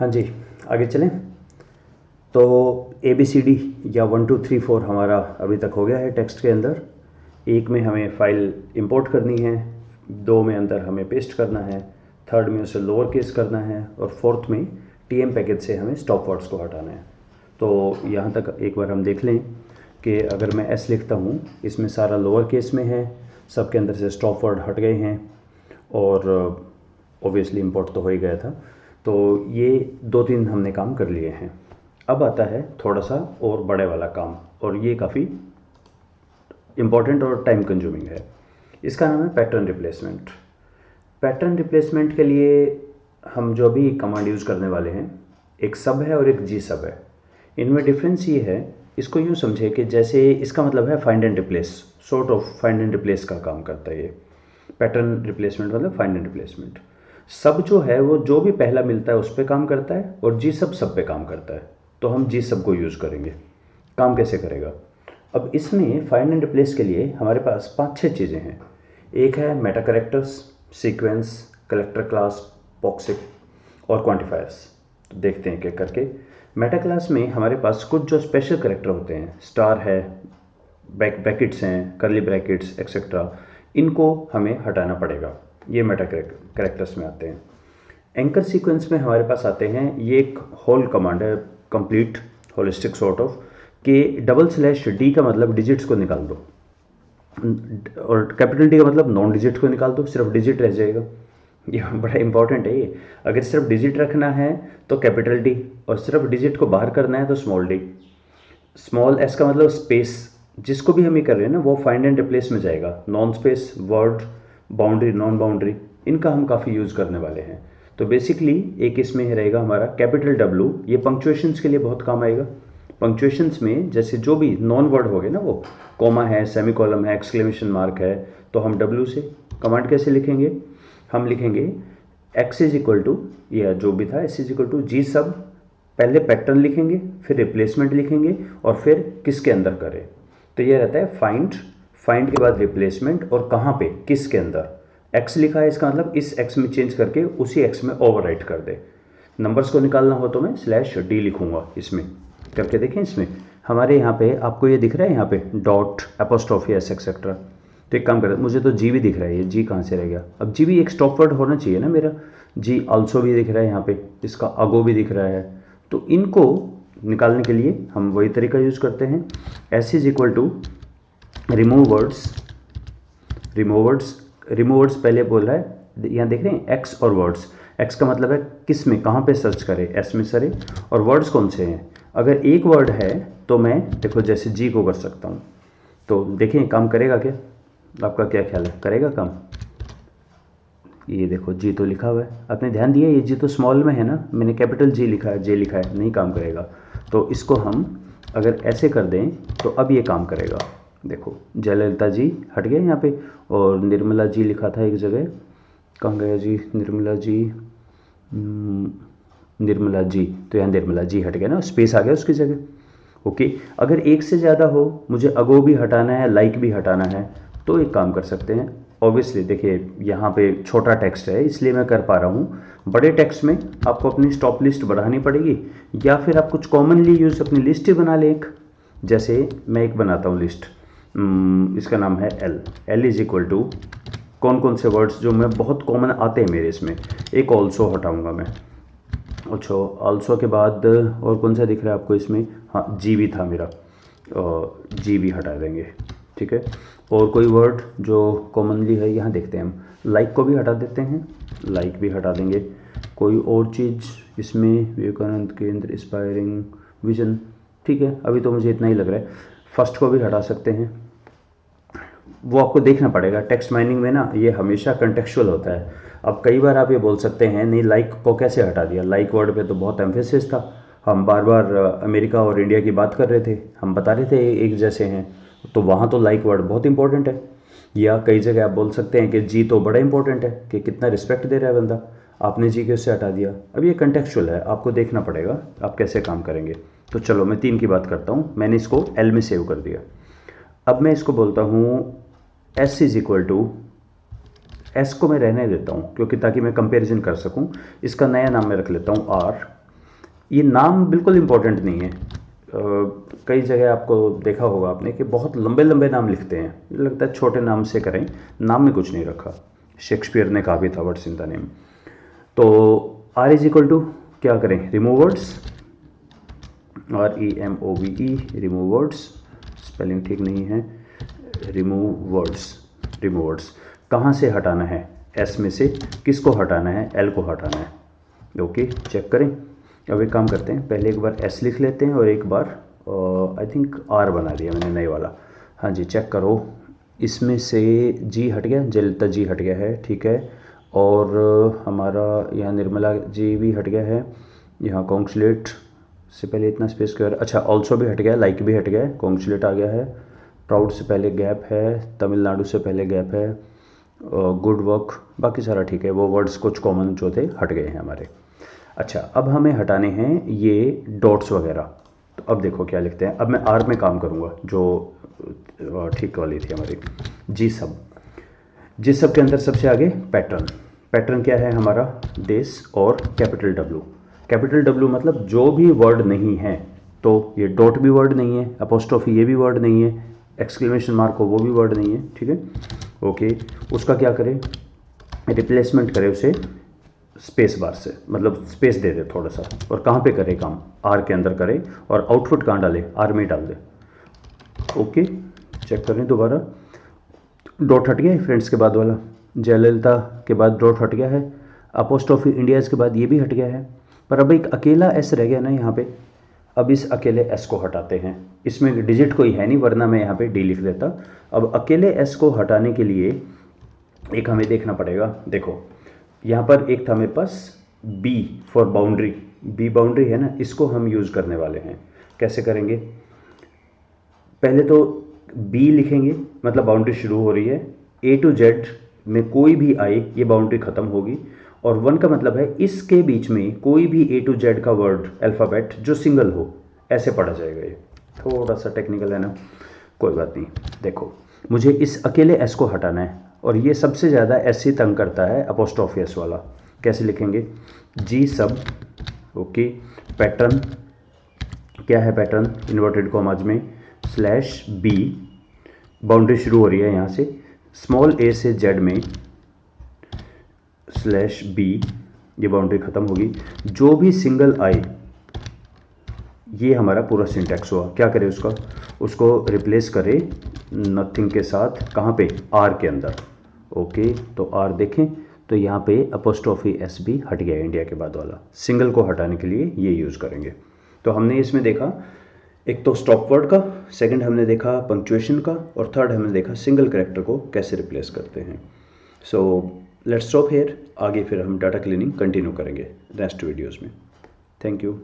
हाँ जी, आगे चलें। तो ए बी सी डी या 1 2 3 4 हमारा अभी तक हो गया है टेक्स्ट के अंदर। एक में हमें फ़ाइल इंपोर्ट करनी है, दो में अंदर हमें पेस्ट करना है, थर्ड में उसे लोअर केस करना है और फोर्थ में टी एम पैकेज से हमें स्टॉप वर्ड्स को हटाना है। तो यहाँ तक एक बार हम देख लें कि अगर मैं एस लिखता हूँ, इसमें सारा लोअर केस में है, सबके अंदर से स्टॉप वर्ड हट गए हैं और ऑब्वियसली इंपोर्ट तो हो ही गया था। तो ये दो तीन हमने काम कर लिए हैं। अब आता है थोड़ा सा और बड़े वाला काम, और ये काफ़ी इम्पॉर्टेंट और टाइम कंज्यूमिंग है। इसका नाम है पैटर्न रिप्लेसमेंट। पैटर्न रिप्लेसमेंट के लिए हम जो भी कमांड यूज़ करने वाले हैं, एक सब है और एक जी सब है। इनमें डिफरेंस ये है, इसको यूँ समझे कि जैसे इसका मतलब है find and replace, sort of find and replace का काम करता है ये। पैटर्न रिप्लेसमेंट मतलब फाइंड एंड रिप्लेसमेंट। सब जो है वो जो भी पहला मिलता है उस पर काम करता है, और जी सब पे काम करता है। तो हम जी सब को यूज़ करेंगे। काम कैसे करेगा? अब इसमें फाइंड एंड रिप्लेस के लिए हमारे पास 5-6 चीज़ें हैं। एक है meta characters, sequence, collector class, POSIX और क्वांटिफायर्स। तो देखते हैं क्या करके। मेटा क्लास में हमारे पास कुछ जो स्पेशल कैरेक्टर होते हैं, स्टार है, ब्रैकेट्स हैं, कर्ली ब्रैकेट्स एक्सेट्रा, इनको हमें हटाना पड़ेगा। ये मेटा कैरेक्टर्स में आते हैं। एंकर सीक्वेंस में हमारे पास आते हैं, ये एक होल कमांड है, कंप्लीट होलिस्टिक सॉर्ट ऑफ, कि /D का मतलब डिजिट्स को निकाल दो, और कैपिटल डी का मतलब नॉन डिजिट को निकाल दो, सिर्फ डिजिट रह जाएगा। ये बड़ा इंपॉर्टेंट है ये। अगर सिर्फ डिजिट रखना है तो कैपिटल डी, और सिर्फ डिजिट को बाहर करना है तो स्मॉल डी। स्मॉल एस का मतलब स्पेस, जिसको भी हम ये कर रहे हैं ना वो फाइंड एंड रिप्लेस में जाएगा। Non space, word, boundary, non boundary, इनका हम काफ़ी यूज़ करने वाले हैं। तो बेसिकली एक इसमें ही रहेगा हमारा कैपिटल W, ये पंक्चुएशंस के लिए बहुत काम आएगा। पंक्चुएशंस में जैसे जो भी नॉन वर्ड हो गए ना, वो कॉमा है, सेमी कॉलम है, एक्सक्लेमेशन मार्क है, तो हम W से कमांड कैसे लिखेंगे? हम लिखेंगे x इज इक्वल टू, या जो भी था, s इज इक्वल टू जी सब, पहले पैटर्न लिखेंगे, फिर रिप्लेसमेंट लिखेंगे, और फिर किसके अंदर करें। तो ये रहता है फाइंड, फाइंड के बाद रिप्लेसमेंट, और कहाँ पे, किसके अंदर। x लिखा है, इसका मतलब इस x में चेंज करके उसी x में ओवरराइट कर दे। नंबर्स को निकालना हो तो मैं /D लिखूंगा। इसमें करके देखें। इसमें हमारे यहाँ पे आपको ये दिख रहा है, यहाँ पे डॉट, एपोस्ट्रॉफी, एस एक्सेट्रा। तो एक काम करें, मुझे तो जी भी दिख रहा है, ये जी कहाँ से रह गया? अब जी भी एक स्टॉप वर्ड होना चाहिए ना मेरा। जी ऑल्सो भी दिख रहा है यहाँ पे, इसका अगो भी दिख रहा है। तो इनको निकालने के लिए हम वही तरीका यूज़ करते हैं। S is equal to remove words, remove words, remove words पहले बोल रहा है, यहाँ देख रहे हैं एक्स और वर्ड्स। एक्स का मतलब है किस में, कहाँ पे सर्च करें, एस में सरे। और वर्ड्स कौन से हैं? अगर एक वर्ड है तो मैं देखो जैसे जी को कर सकता हूँ। तो देखें काम करेगा क्या? आपका क्या ख्याल है, करेगा काम? ये देखो जी तो लिखा हुआ है, आपने ध्यान दिया, ये जी तो स्मॉल में है ना, मैंने कैपिटल जी लिखा है, जे लिखा है, नहीं काम करेगा। तो इसको हम अगर ऐसे कर दें तो अब ये काम करेगा। देखो जयललिता जी हट गए यहाँ पे, और निर्मला जी लिखा था एक जगह, कहाँ गया जी निर्मला जी? निर्मला जी, तो यहाँ निर्मला जी हट गया ना, स्पेस आ गया उसकी जगह। ओके, अगर एक से ज़्यादा हो, मुझे अगो भी हटाना है, लाइक भी हटाना है, तो एक काम कर सकते हैं। ऑब्वियसली देखिए यहाँ पे छोटा टेक्स्ट है इसलिए मैं कर पा रहा हूँ। बड़े टेक्स्ट में आपको अपनी स्टॉप लिस्ट बढ़ानी पड़ेगी, या फिर आप कुछ कॉमनली यूज़ अपनी लिस्ट ही बना लें एक। जैसे मैं एक बनाता हूँ लिस्ट, इसका नाम है एल इज इक्वल टू, कौन कौन से वर्ड्स जो मैं बहुत कॉमन आते हैं मेरे इसमें, एक ऑल्सो हटाऊँगा मैं। अच्छा, ऑल्सो के बाद और कौन सा दिख रहा है आपको इसमें? हाँ, जी भी था मेरा, जी भी हटा देंगे। ठीक है, और कोई वर्ड जो कॉमनली है यहाँ देखते हैं हम, लाइक को भी हटा देते हैं, लाइक भी हटा देंगे। कोई और चीज़ इसमें, विवेकानंद केंद्र, इंस्पायरिंग विजन, ठीक है, अभी तो मुझे इतना ही लग रहा है। फर्स्ट को भी हटा सकते हैं, वो आपको देखना पड़ेगा। टेक्स्ट माइनिंग में ना ये हमेशा कंटेक्चुअल होता है। अब कई बार आप ये बोल सकते हैं नहीं लाइक को कैसे हटा दिया, लाइक वर्ड पे तो बहुत एम्फेसिस था, हम बार बार अमेरिका और इंडिया की बात कर रहे थे, हम बता रहे थे एक जैसे हैं, तो वहाँ तो लाइक वर्ड बहुत इंपॉर्टेंट है। या कई जगह आप बोल सकते हैं कि जी तो बड़ा इंपॉर्टेंट है, कि कितना रिस्पेक्ट दे रहा है बंदा, आपने जी के उससे हटा दिया। अब ये कंटेक्चुअल है, आपको देखना पड़ेगा आप कैसे काम करेंगे। तो चलो मैं 3 की बात करता हूँ, मैंने इसको एल में सेव कर दिया। अब मैं इसको बोलता हूँ S is equal to, S को मैं रहने देता हूँ क्योंकि ताकि मैं कंपैरिजन कर सकूँ। इसका नया नाम मैं रख लेता हूँ आर, ये नाम बिल्कुल इम्पोर्टेंट नहीं है। कई जगह आपको देखा होगा आपने कि बहुत लंबे लंबे नाम लिखते हैं, मुझे लगता है छोटे नाम से करें, नाम में कुछ नहीं रखा। शेक्सपियर ने कहा भी था वर्ड्स इन द नेम। तो R इज इक्वल टू क्या करें, remove words, REMOVE, remove words, spelling ठीक नहीं है, रिमूव वर्ड्स कहाँ से हटाना है, S में से किसको हटाना है, L को हटाना है। ओके, चेक करें। अब एक काम करते हैं, पहले एक बार S लिख लेते हैं और एक बार आई थिंक R बना दिया मैंने नए वाला। हाँ जी, चेक करो, इसमें से G हट गया, जयललिता जी हट गया है, ठीक है। और हमारा यहाँ निर्मला जी भी हट गया है, यहाँ कॉन्सुलेट से पहले इतना स्पेस क्यों, अच्छा ऑल्सो भी हट गया, लाइक भी हट गया है, कॉन्सुलेट आ गया है, प्राउड से पहले गैप है, तमिलनाडु से पहले गैप है, गुड वर्क, बाकी सारा ठीक है। वो वर्ड्स कुछ कॉमन जो थे हट गए हैं हमारे। अच्छा, अब हमें हटाने हैं ये डॉट्स वगैरह। तो अब देखो क्या लिखते हैं, अब मैं R में काम करूँगा जो ठीक वाली थी हमारी, जी सब के अंदर सबसे आगे पैटर्न क्या है हमारा, देश, और कैपिटल W मतलब जो भी वर्ड नहीं है, तो ये डॉट भी वर्ड नहीं है, अपोस्ट्रोफी ये भी वर्ड नहीं है, एक्सक्लेमेशन मार्क हो वो भी वर्ड नहीं है, ठीक है। ओके, उसका क्या करें, रिप्लेसमेंट करें उसे स्पेस बार से, मतलब स्पेस दे दे थोड़ा सा, और कहाँ पे करे काम, R के अंदर करे, और आउटपुट कहाँ डाले, R में डाल दे। ओके, चेक करें दोबारा, डॉट हट गया है फ्रेंड्स के बाद वाला, जयललिता के बाद डॉट हट गया है, अपोस्ट्रोफी इंडियाज़ के बाद ये भी हट गया है, पर अब एक अकेला S रह गया ना यहाँ पे। अब इस अकेले S को हटाते हैं, इसमें डिजिट कोई है नहीं, वरना मैं यहाँ पे D लिख देता। अब अकेले S को हटाने के लिए एक हमें देखना पड़ेगा, देखो यहाँ पर एक था मेरे पास B for boundary, B boundary है ना, इसको हम यूज़ करने वाले हैं। कैसे करेंगे, पहले तो B लिखेंगे, मतलब बाउंड्री शुरू हो रही है, A to Z में कोई भी आए ये बाउंड्री ख़त्म होगी, और 1 का मतलब है इसके बीच में कोई भी A to Z का वर्ड अल्फ़ाबेट जो सिंगल हो, ऐसे पढ़ा जाएगा। ये थोड़ा सा टेक्निकल है ना, कोई बात नहीं। देखो, मुझे इस अकेले S को हटाना है, और ये सबसे ज़्यादा S ही तंग करता है, अपोस्ट्रोफी S वाला। कैसे लिखेंगे, जी सब, ओके, पैटर्न क्या है, पैटर्न इन्वर्टेड कॉमाज में /B, बाउंड्री शुरू हो रही है यहाँ से, स्मॉल a से Z में /B, ये बाउंड्री ख़त्म होगी, जो भी सिंगल आए, ये हमारा पूरा सिंटैक्स हुआ। क्या करें उसको रिप्लेस करें नथिंग के साथ, कहाँ पे, R के अंदर। ओके, तो R देखें तो यहाँ पे अपोस्ट्रोफी S भी हट गया, इंडिया के बाद वाला। सिंगल को हटाने के लिए ये यूज़ करेंगे। तो हमने इसमें देखा, एक तो स्टॉप वर्ड का, सेकंड हमने देखा पंक्चुएशन का, और थर्ड हमने देखा सिंगल कैरेक्टर को कैसे रिप्लेस करते हैं। सो लेट्स स्टॉप हियर, आगे फिर हम डाटा क्लीनिंग कंटिन्यू करेंगे नेक्स्ट वीडियोज़ में। Thank you.